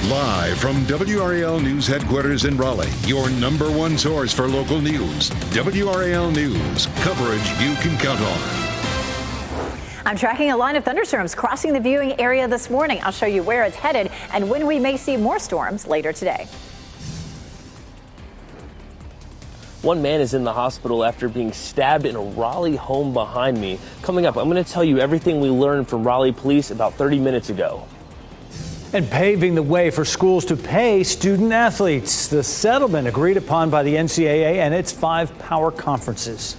Live from WRAL News Headquarters in Raleigh, your number one source for local news. WRAL News, coverage you can count on. I'm tracking a line of thunderstorms crossing the viewing area this morning. I'll show you where it's headed and when we may see more storms later today. One man is in the hospital after being stabbed in a Raleigh home behind me. Coming up, I'm going to tell you everything we learned from Raleigh police about 30 minutes ago. And paving the way for schools to pay student athletes. The settlement agreed upon by the NCAA and its 5 power conferences.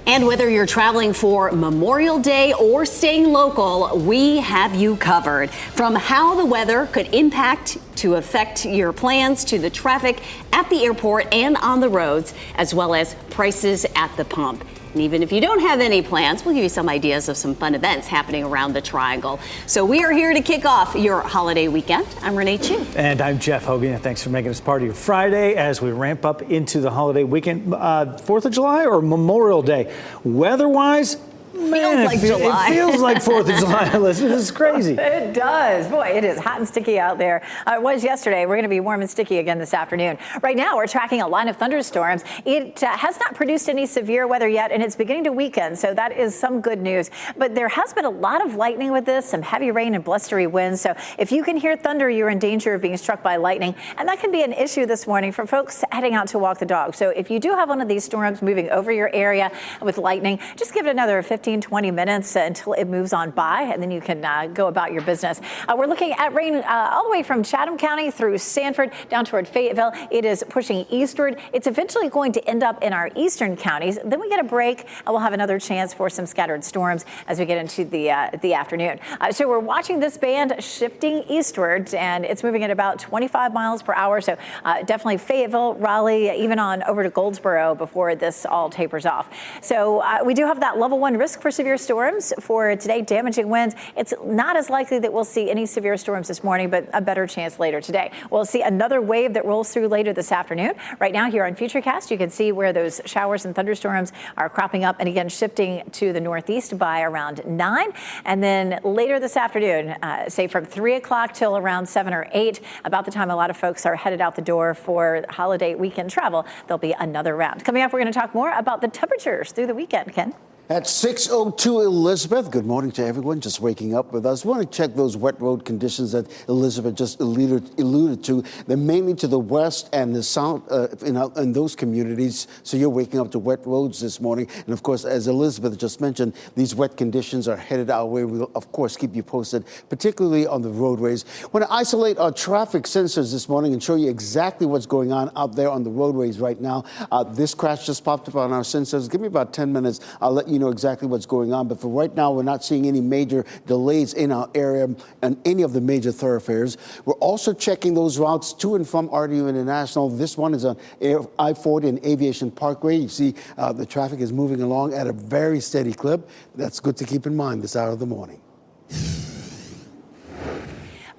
And whether you're traveling for Memorial Day or staying local, we have you covered. From how the weather could impact to affect your plans, to the traffic at the airport and on the roads, as well as prices at the pump. And even if you don't have any plans, we'll give you some ideas of some fun events happening around the Triangle. So we are here to kick off your holiday weekend. I'm Renee Chu. And I'm Jeff Hogan. And thanks for making us part of your Friday as we ramp up into the holiday weekend. 4th of July or Memorial Day? Weather-wise, man, like July. It feels like 4th of July, Elizabeth. This is crazy. It does. Boy, it is hot and sticky out there. It was yesterday. We're going to be warm and sticky again this afternoon. Right now, we're tracking a line of thunderstorms. It has not produced any severe weather yet, and it's beginning to weaken, so that is some good news. But there has been a lot of lightning with this, some heavy rain and blustery winds. So if you can hear thunder, you're in danger of being struck by lightning, and that can be an issue this morning for folks heading out to walk the dog. So if you do have one of these storms moving over your area with lightning, just give it another 20 minutes until it moves on by, and then you can go about your business. We're looking at rain all the way from Chatham County through Sanford down toward Fayetteville. It is pushing eastward. It's eventually going to end up in our eastern counties. Then we get a break, and we'll have another chance for some scattered storms as we get into the afternoon. So we're watching this band shifting eastward, and it's moving at about 25 miles per hour. So definitely Fayetteville, Raleigh, even on over to Goldsboro before this all tapers off. So we do have that level 1 risk for severe storms for today, damaging winds. It's not as likely that we'll see any severe storms this morning, but a better chance later today. We'll see another wave that rolls through later this afternoon. Right now here on Futurecast, you can see where those showers and thunderstorms are cropping up and again shifting to the northeast by around 9. And then later this afternoon, say from 3 o'clock till around 7 or 8, about the time a lot of folks are headed out the door for holiday weekend travel, there'll be another round. Coming up, we're going to talk more about the temperatures through the weekend. Ken? At 6:02, Elizabeth, good morning to everyone just waking up with us. We want to check those wet road conditions that Elizabeth just alluded to. They're mainly to the west and the south in those communities. So you're waking up to wet roads this morning. And of course, as Elizabeth just mentioned, these wet conditions are headed our way. We'll, of course, keep you posted, particularly on the roadways. We want to isolate our traffic sensors this morning and show you exactly what's going on out there on the roadways right now. This crash just popped up on our sensors. Give me about 10 minutes. I'll let you know exactly what's going on. But for right now, we're not seeing any major delays in our area and any of the major thoroughfares. We're also checking those routes to and from RDU International. This one is on I-40 and Aviation Parkway. You see the traffic is moving along at a very steady clip. That's good to keep in mind this hour of the morning.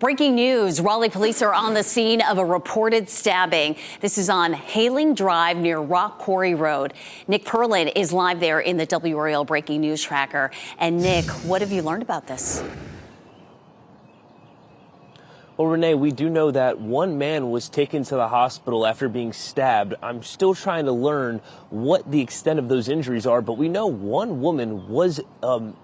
Breaking news, Raleigh police are on the scene of a reported stabbing. This is on Haling Drive near Rock Quarry Road. Nick Perlin is live there in the WRAL Breaking News Tracker. And Nick, what have you learned about this? Well, Renee, we do know that one man was taken to the hospital after being stabbed. I'm still trying to learn what the extent of those injuries are, but we know one woman was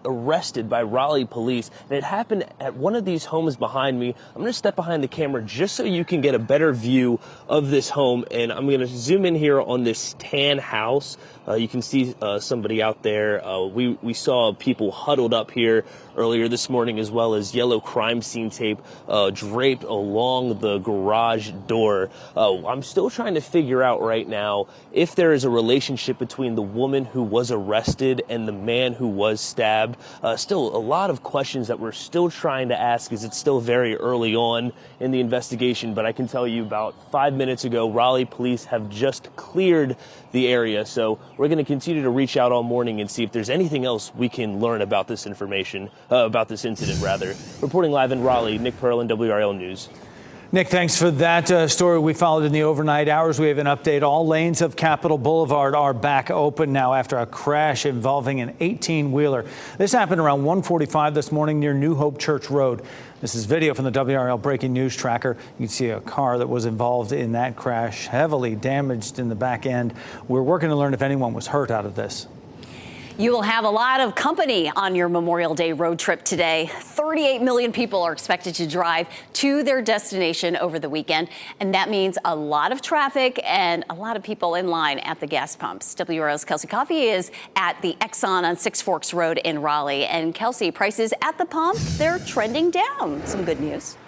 arrested by Raleigh police, and it happened at one of these homes behind me. I'm going to step behind the camera just so you can get a better view of this home, and I'm going to zoom in here on this tan house. You can see somebody out there. We saw people huddled up here earlier this morning, as well as yellow crime scene tape draped along the garage door. I'm still trying to figure out right now if there is a relationship between the woman who was arrested and the man who was stabbed. Still a lot of questions that we're still trying to ask, as it's still very early on in the investigation. But I can tell you about 5 minutes ago, Raleigh police have just cleared the area. So we're going to continue to reach out all morning and see if there's anything else we can learn about this information, about this incident, rather. Reporting live in Raleigh, Nick Perlin, WRAL News. Nick, thanks for that story we followed in the overnight hours. We have an update. All lanes of Capitol Boulevard are back open now after a crash involving an 18-wheeler. This happened around 1:45 this morning near New Hope Church Road. This is video from the WRAL breaking news tracker. You can see a car that was involved in that crash, heavily damaged in the back end. We're working to learn if anyone was hurt out of this. You will have a lot of company on your Memorial Day road trip today. 38 million people are expected to drive to their destination over the weekend, and that means a lot of traffic and a lot of people in line at the gas pumps. WRAL's Kelsey Coffey is at the Exxon on Six Forks Road in Raleigh. And Kelsey, prices at the pump, they're trending down. Some good news.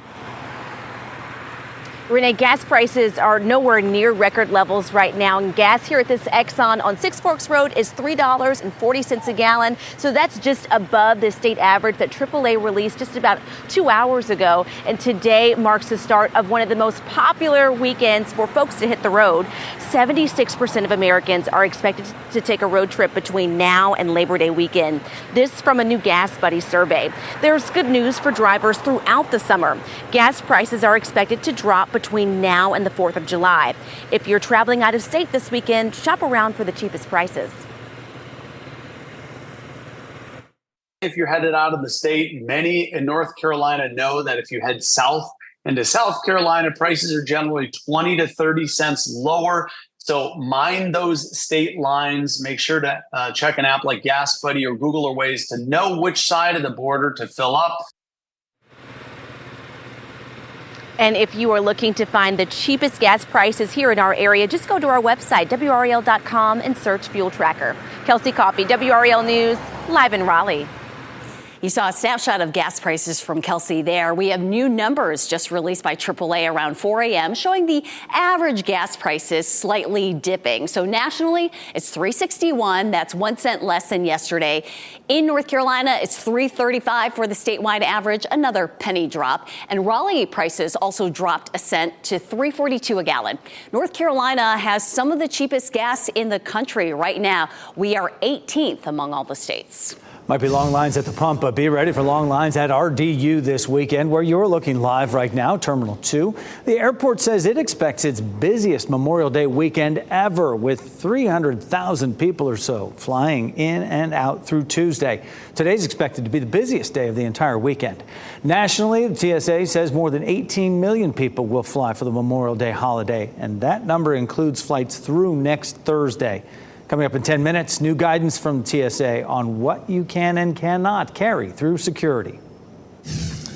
Renee, gas prices are nowhere near record levels right now. And gas here at this Exxon on Six Forks Road is $3.40 a gallon. So that's just above the state average that AAA released just about 2 hours ago. And today marks the start of one of the most popular weekends for folks to hit the road. 76% of Americans are expected to take a road trip between now and Labor Day weekend. This from a new Gas Buddy survey. There's good news for drivers throughout the summer. Gas prices are expected to drop between now and the 4th of July. If you're traveling out of state this weekend, shop around for the cheapest prices. If you're headed out of the state, many in North Carolina know that if you head south into South Carolina, prices are generally 20 to 30 cents lower. So mind those state lines. Make sure to check an app like Gas Buddy or Google or Waze to know which side of the border to fill up. And if you are looking to find the cheapest gas prices here in our area, just go to our website, WRAL.com, and search Fuel Tracker. Kelsey Coffey, WRAL News, live in Raleigh. You saw a snapshot of gas prices from Kelsey there. We have new numbers just released by AAA around 4 a.m. showing the average gas prices slightly dipping. So nationally, it's $3.61. That's 1 cent less than yesterday. In North Carolina, it's $3.35 for the statewide average, another penny drop. And Raleigh prices also dropped a cent to $3.42 a gallon. North Carolina has some of the cheapest gas in the country right now. We are 18th among all the states. Might be long lines at the pump, but be ready for long lines at RDU this weekend, where you're looking live right now, Terminal 2. The airport says it expects its busiest Memorial Day weekend ever, with 300,000 people or so flying in and out through Tuesday. Today's expected to be the busiest day of the entire weekend. Nationally, the TSA says more than 18 million people will fly for the Memorial Day holiday, and that number includes flights through next Thursday. Coming up in 10 minutes, new guidance from TSA on what you can and cannot carry through security.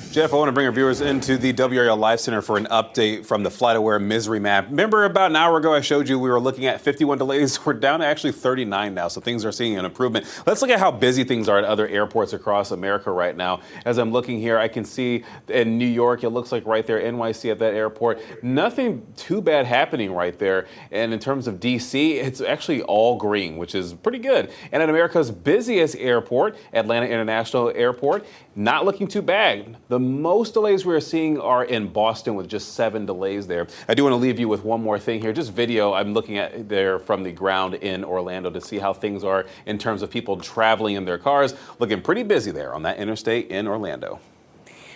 Jeff, I want to bring our viewers into the WRAL Live Center for an update from the FlightAware Misery Map. Remember about an hour ago I showed you we were looking at 51 delays. We're down to actually 39 now, so things are seeing an improvement. Let's look at how busy things are at other airports across America right now. As I'm looking here, I can see in New York, it looks like right there, NYC at that airport, nothing too bad happening right there. And in terms of D.C., it's actually all green, which is pretty good. And at America's busiest airport, Atlanta International Airport, not looking too bad. The most delays we're seeing are in Boston with just 7 delays there. I do want to leave you with one more thing here. Just video I'm looking at there from the ground in Orlando to see how things are in terms of people traveling in their cars. Looking pretty busy there on that interstate in Orlando.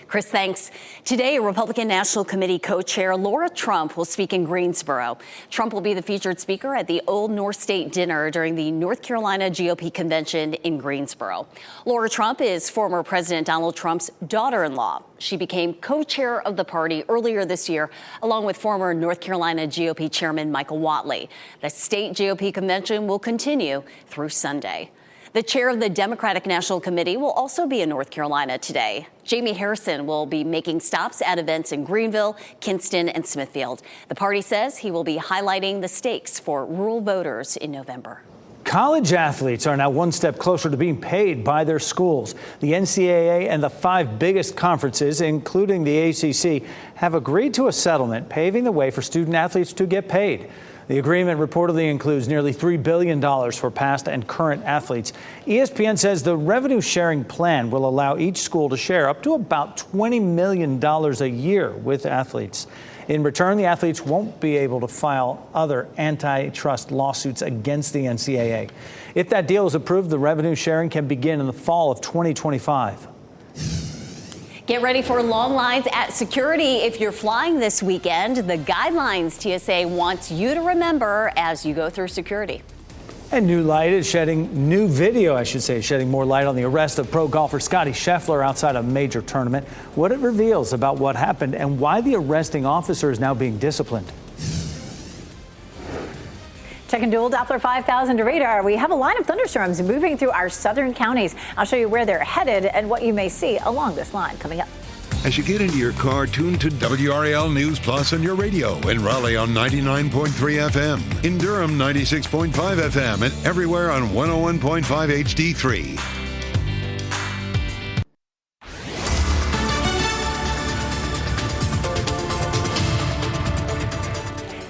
Chris, thanks. Today, Republican National Committee co-chair Laura Trump will speak in Greensboro. Trump will be the featured speaker at the Old North State dinner during the North Carolina GOP convention in Greensboro. Laura Trump is former President Donald Trump's daughter-in-law. She became co-chair of the party earlier this year, along with former North Carolina GOP Chairman Michael Whatley. The state GOP convention will continue through Sunday. The chair of the Democratic National Committee will also be in North Carolina today. Jamie Harrison will be making stops at events in Greenville, Kinston, and Smithfield. The party says he will be highlighting the stakes for rural voters in November. College athletes are now one step closer to being paid by their schools. The NCAA and the 5 biggest conferences, including the ACC, have agreed to a settlement paving the way for student athletes to get paid. The agreement reportedly includes nearly $3 billion for past and current athletes. ESPN says the revenue sharing plan will allow each school to share up to about $20 million a year with athletes. In return, the athletes won't be able to file other antitrust lawsuits against the NCAA. If that deal is approved, the revenue sharing can begin in the fall of 2025. Get ready for long lines at security if you're flying this weekend. The guidelines TSA wants you to remember as you go through security. And new video, shedding more light on the arrest of pro golfer Scottie Scheffler outside a major tournament. What it reveals about what happened and why the arresting officer is now being disciplined. Checking dual Doppler 5000 to radar. We have a line of thunderstorms moving through our southern counties. I'll show you where they're headed and what you may see along this line coming up. As you get into your car, tune to WRAL News Plus on your radio. In Raleigh on 99.3 FM. In Durham, 96.5 FM. And everywhere on 101.5 HD3.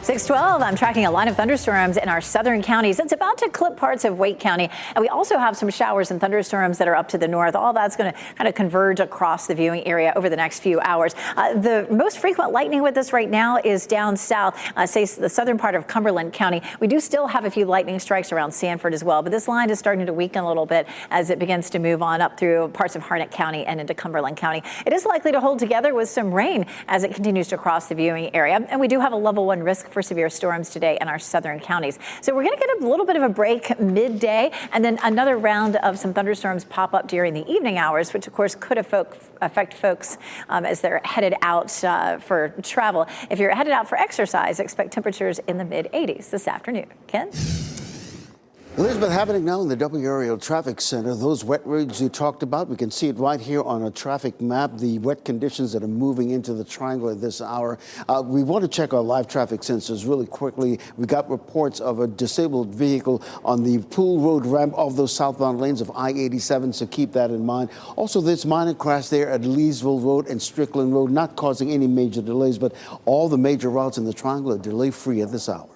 612, I'm tracking a line of thunderstorms in our southern counties. It's about to clip parts of Wake County. And we also have some showers and thunderstorms that are up to the north. All that's going to kind of converge across the viewing area over the next few hours. The most frequent lightning with us right now is down south, say the southern part of Cumberland County. We do still have a few lightning strikes around Sanford as well. But this line is starting to weaken a little bit as it begins to move on up through parts of Harnett County and into Cumberland County. It is likely to hold together with some rain as it continues to cross the viewing area. And we do have a level 1 risk for severe storms today in our southern counties. So we're going to get a little bit of a break midday, and then another round of some thunderstorms pop up during the evening hours, which of course could affect folks as they're headed out for travel. If you're headed out for exercise, expect temperatures in the mid-80s this afternoon. Ken? Elizabeth, happening now in the WRAL Traffic Center. Those wet roads you talked about, we can see it right here on a traffic map, the wet conditions that are moving into the triangle at this hour. We want to check our live traffic sensors really quickly. We got reports of a disabled vehicle on the Pool Road ramp of those southbound lanes of I-87, so keep that in mind. Also, this minor crash there at Leesville Road and Strickland Road, not causing any major delays, but all the major routes in the triangle are delay-free at this hour.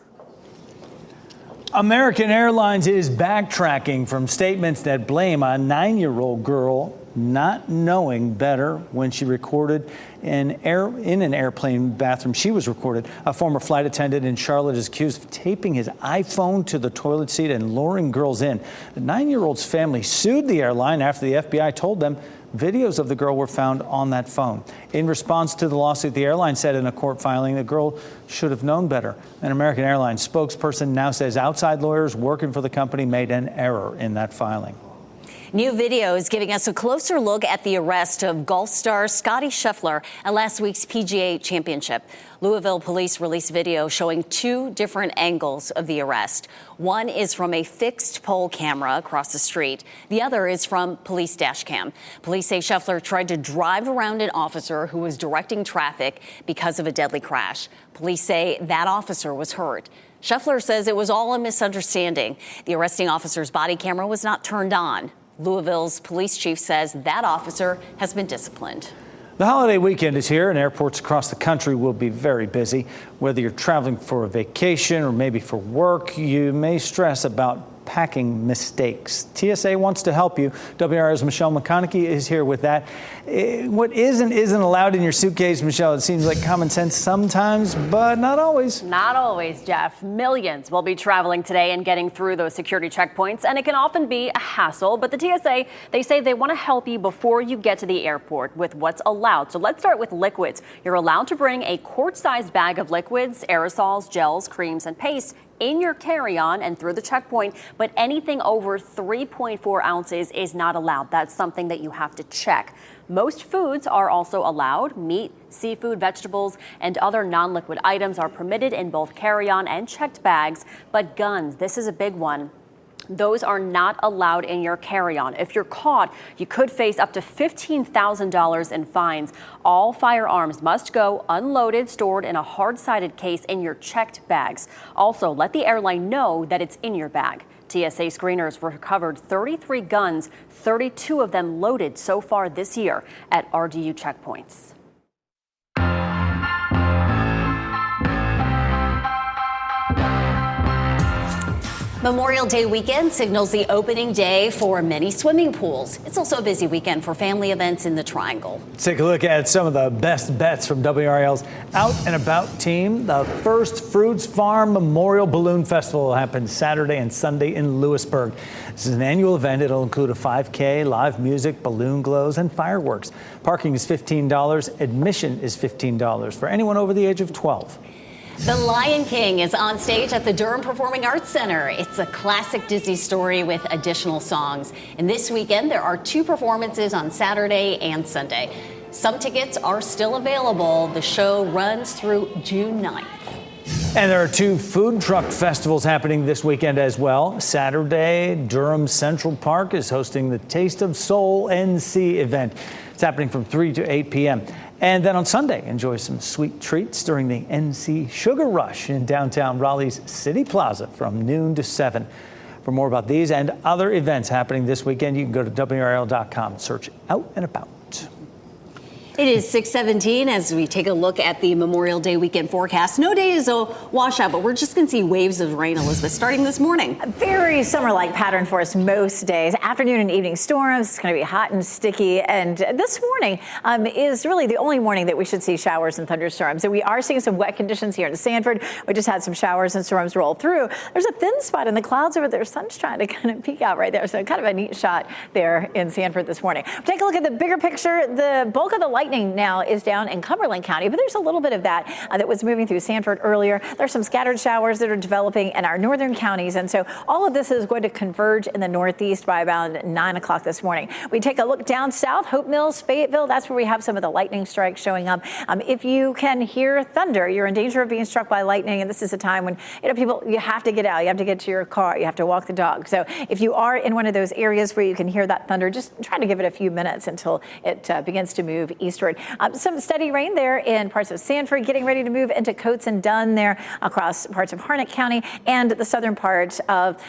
American Airlines is backtracking from statements that blame a 9-year-old girl not knowing better when she recorded in an airplane bathroom. She was recorded. A former flight attendant in Charlotte is accused of taping his iPhone to the toilet seat and luring girls in. The 9-year-old's family sued the airline after the FBI told them videos of the girl were found on that phone. In response to the lawsuit, the airline said in a court filing the girl should have known better. An American Airlines spokesperson now says outside lawyers working for the company made an error in that filing. New video is giving us a closer look at the arrest of golf star Scottie Scheffler at last week's PGA Championship. Louisville police released video showing 2 different angles of the arrest. One is from a fixed pole camera across the street. The other is from police dash cam. Police say Scheffler tried to drive around an officer who was directing traffic because of a deadly crash. Police say that officer was hurt. Scheffler says it was all a misunderstanding. The arresting officer's body camera was not turned on. Louisville's police chief says that officer has been disciplined. The holiday weekend is here and airports across the country will be very busy. Whether you're traveling for a vacation or maybe for work, you may stress about packing mistakes. TSA wants to help you. WRAL's Michelle McConaughey is here with that. What isn't allowed in your suitcase, Michelle? It seems like common sense sometimes, but not always. Not always, Jeff. Millions will be traveling today and getting through those security checkpoints, and it can often be a hassle. But the TSA, they say they want to help you before you get to the airport with what's allowed. So let's start with liquids. You're allowed to bring a quart-sized bag of liquids, aerosols, gels, creams, and paste in your carry-on and through the checkpoint, but anything over 3.4 ounces is not allowed. That's something that you have to check. Most foods are also allowed. Meat, seafood, vegetables, and other non-liquid items are permitted in both carry-on and checked bags, but guns, this is a big one. Those are not allowed in your carry-on. If you're caught, you could face up to $15,000 in fines. All firearms must go unloaded, stored in a hard-sided case in your checked bags. Also, let the airline know that it's in your bag. TSA screeners recovered 33 guns, 32 of them loaded so far this year at RDU checkpoints. Memorial Day weekend signals the opening day for many swimming pools. It's also a busy weekend for family events in the Triangle. Let's take a look at some of the best bets from WRAL's Out and About team. The First Fruits Farm Memorial Balloon Festival will happen Saturday and Sunday in Lewisburg. This is an annual event. It'll include a 5K, live music, balloon glows, and fireworks. Parking is $15. Admission is $15 for anyone over the age of 12. The Lion King is on stage at the Durham Performing Arts Center. It's a classic Disney story with additional songs. And this weekend, there are 2 performances on Saturday and Sunday. Some tickets are still available. The show runs through June 9th. And there are 2 food truck festivals happening this weekend as well. Saturday, Durham Central Park is hosting the Taste of Soul NC event. It's happening from 3 to 8 p.m. And then on Sunday, enjoy some sweet treats during the NC Sugar Rush in downtown Raleigh's City Plaza from noon to 7. For more about these and other events happening this weekend, you can go to WRAL.com and search Out and About. It is 6:17 as we take a look at the Memorial Day weekend forecast. No day is a washout, but we're just going to see waves of rain, Elizabeth, starting this morning. A very summer-like pattern for us most days. Afternoon and evening storms. It's going to be hot and sticky. And this morning is really the only morning that we should see showers and thunderstorms. So we are seeing some wet conditions here in Sanford. We just had some showers and storms roll through. There's a thin spot in the clouds over there. Sun's trying to kind of peek out right there. So kind of a neat shot there in Sanford this morning. Take a look at the bigger picture. The bulk of the lightning now is down in Cumberland County, but there's a little bit of that that was moving through Sanford earlier. There's some scattered showers that are developing in our northern counties, and so all of this is going to converge in the northeast by about 9 o'clock this morning. We take a look down south, Hope Mills, Fayetteville. That's where we have some of the lightning strikes showing up. If you can hear thunder, you're in danger of being struck by lightning, and this is a time when people you have to get out, you have to get to your car, you have to walk the dog. So if you are in one of those areas where you can hear that thunder, just try to give it a few minutes until it begins to move eastward. Some steady rain there in parts of Sanford, getting ready to move into Coates and Dunn there across parts of Harnett County and the southern part of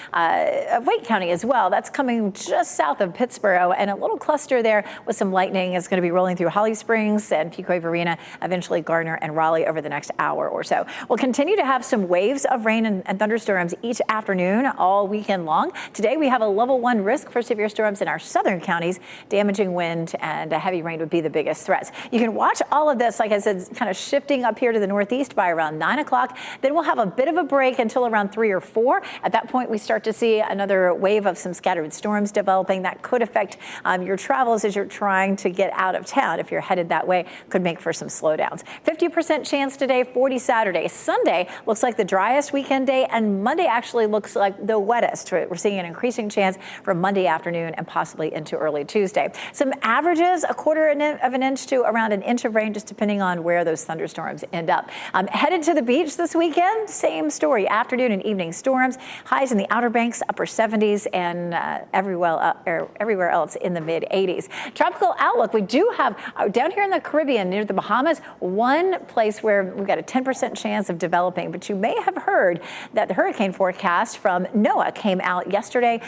Wake County as well. That's coming just south of Pittsboro, and a little cluster there with some lightning is going to be rolling through Holly Springs and Pequot Arena, eventually Gardner and Raleigh over the next hour or so. We'll continue to have some waves of rain and thunderstorms each afternoon all weekend long. Today we have a level 1 risk for severe storms in our southern counties. Damaging wind and heavy rain would be the biggest threats. You can watch all of this, like I said, kind of shifting up here to the northeast by around 9 o'clock. Then we'll have a bit of a break until around 3 or 4. At that point, we start to see another wave of some scattered storms developing that could affect your travels as you're trying to get out of town. If you're headed that way, could make for some slowdowns. 50% chance today, 40 Saturday. Sunday looks like the driest weekend day, and Monday actually looks like the wettest. We're seeing an increasing chance for Monday afternoon and possibly into early Tuesday. Some averages, a quarter of an inch to around an inch of rain, just depending on where those thunderstorms end up. Headed to the beach this weekend, same story. Afternoon and evening storms, highs in the Outer Banks, upper 70s, and everywhere else in the mid 80s. Tropical outlook, we do have down here in the Caribbean near the Bahamas, one place where we've got a 10% chance of developing, but you may have heard that the hurricane forecast from NOAA came out yesterday,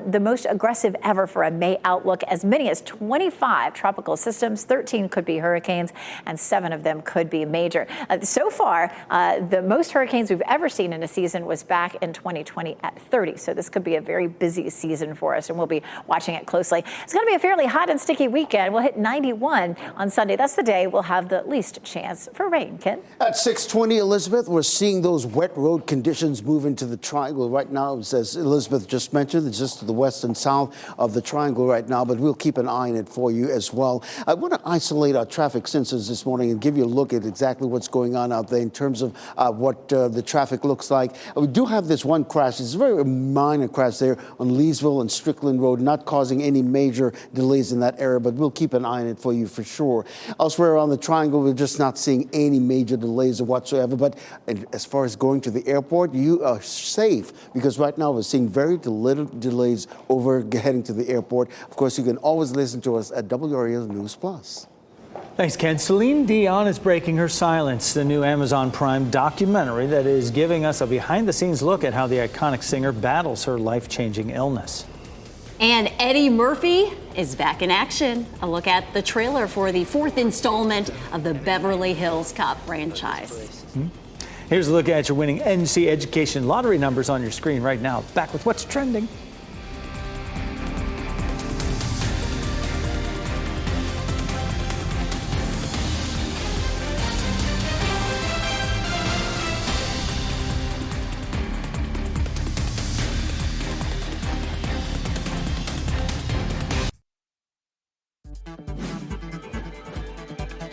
the most aggressive ever for a May outlook. As many as 25 tropical systems, 13 could be hurricanes, and 7 of them could be major. So far, the most hurricanes we've ever seen in a season was back in 2020 at 30. So this could be a very busy season for us, and we'll be watching it closely. It's going to be a fairly hot and sticky weekend. We'll hit 91 on Sunday. That's the day we'll have the least chance for rain. Ken? At 6:20, Elizabeth, we're seeing those wet road conditions move into the triangle right now. As Elizabeth just mentioned, it's just to the west and south of the triangle right now, but we'll keep an eye on it for you as well. I want to isolate our traffic sensors this morning and give you a look at exactly what's going on out there in terms of what the traffic looks like. We do have this one crash. It's a very minor crash there on Leesville and Strickland Road, not causing any major delays in that area, but we'll keep an eye on it for you for sure. Elsewhere around the triangle, we're just not seeing any major delays whatsoever. But as far as going to the airport, you are safe because right now we're seeing very little delays over heading to the airport. Of course, you can always listen to us at WRAL News Plus. Thanks, Ken. Celine Dion is breaking her silence, the new Amazon Prime documentary that is giving us a behind-the-scenes look at how the iconic singer battles her life-changing illness. And Eddie Murphy is back in action. A look at the trailer for the 4th installment of the Beverly Hills Cop franchise. Here's a look at your winning NC Education lottery numbers on your screen right now. Back with what's trending.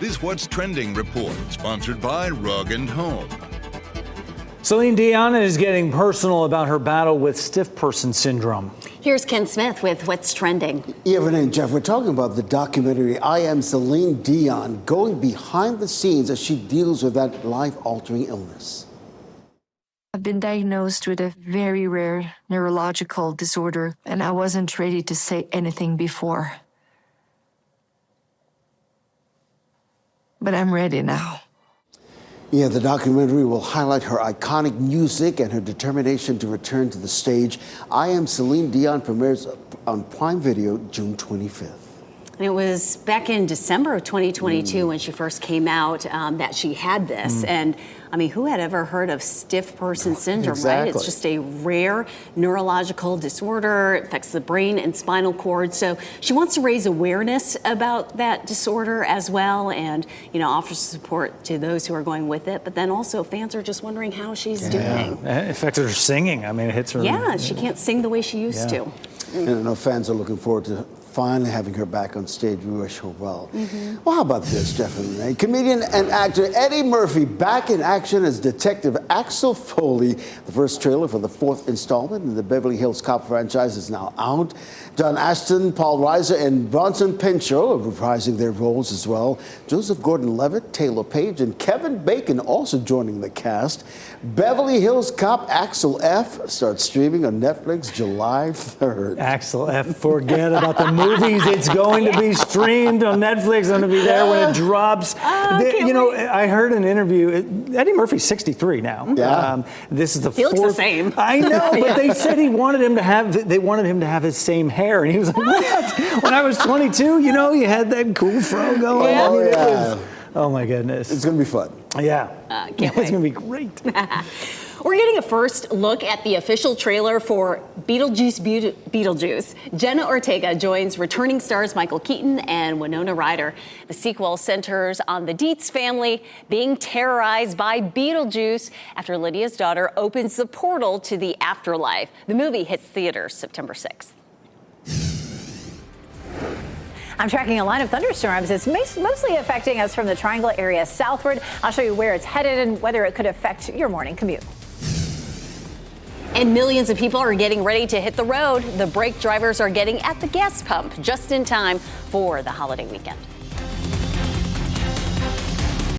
This What's Trending report, sponsored by Rug & Home. Celine Dion is getting personal about her battle with stiff person syndrome. Here's Ken Smith with What's Trending. Evan and Jeff, we're talking about the documentary I Am Celine Dion, going behind the scenes as she deals with that life-altering illness. I've been diagnosed with a very rare neurological disorder, and I wasn't ready to say anything before. But I'm ready now. Yeah, the documentary will highlight her iconic music and her determination to return to the stage. I Am Celine Dion premieres on Prime Video June 25th. And it was back in December of 2022 when she first came out that she had this. And I mean, who had ever heard of stiff person syndrome, right? It's just a rare neurological disorder. It affects the brain and spinal cord. So she wants to raise awareness about that disorder as well, and, you know, offer support to those who are going with it. But then also fans are just wondering how she's doing. It affects her singing. I mean, it hits her. Yeah, she can't sing the way she used to. And I know fans are looking forward to finally having her back on stage. We wish her well. Well, how about this, Jeff and Renee? Comedian and actor Eddie Murphy back in action as Detective Axel Foley. The first trailer for the 4th installment in the Beverly Hills Cop franchise is now out. John Ashton, Paul Reiser, and Bronson Pinchot are reprising their roles as well. Joseph Gordon-Levitt, Taylor Page, and Kevin Bacon also joining the cast. Beverly Hills Cop Axel F. starts streaming on Netflix July 3rd. Axel F. Forget about the movies. It's going to be streamed on Netflix. It's going to be there when it drops. You know, I heard an interview. Eddie Murphy's 63 now. Yeah. This is the He looks the same. I know, but they said they wanted him to have his same hair. And he was like, what? When I was 22, you know, you had that cool fro going. Yeah. I mean, it was, oh my goodness. It's going to be fun. Yeah. Can't wait. It's going to be great. We're getting a first look at the official trailer for Beetlejuice. Jenna Ortega joins returning stars Michael Keaton and Winona Ryder. The sequel centers on the Dietz family being terrorized by Beetlejuice after Lydia's daughter opens the portal to the afterlife. The movie hits theaters September 6th. I'm tracking a line of thunderstorms. It's mostly affecting us from the Triangle area southward. I'll show you where it's headed and whether it could affect your morning commute. And millions of people are getting ready to hit the road. The brake drivers are getting at the gas pump just in time for the holiday weekend.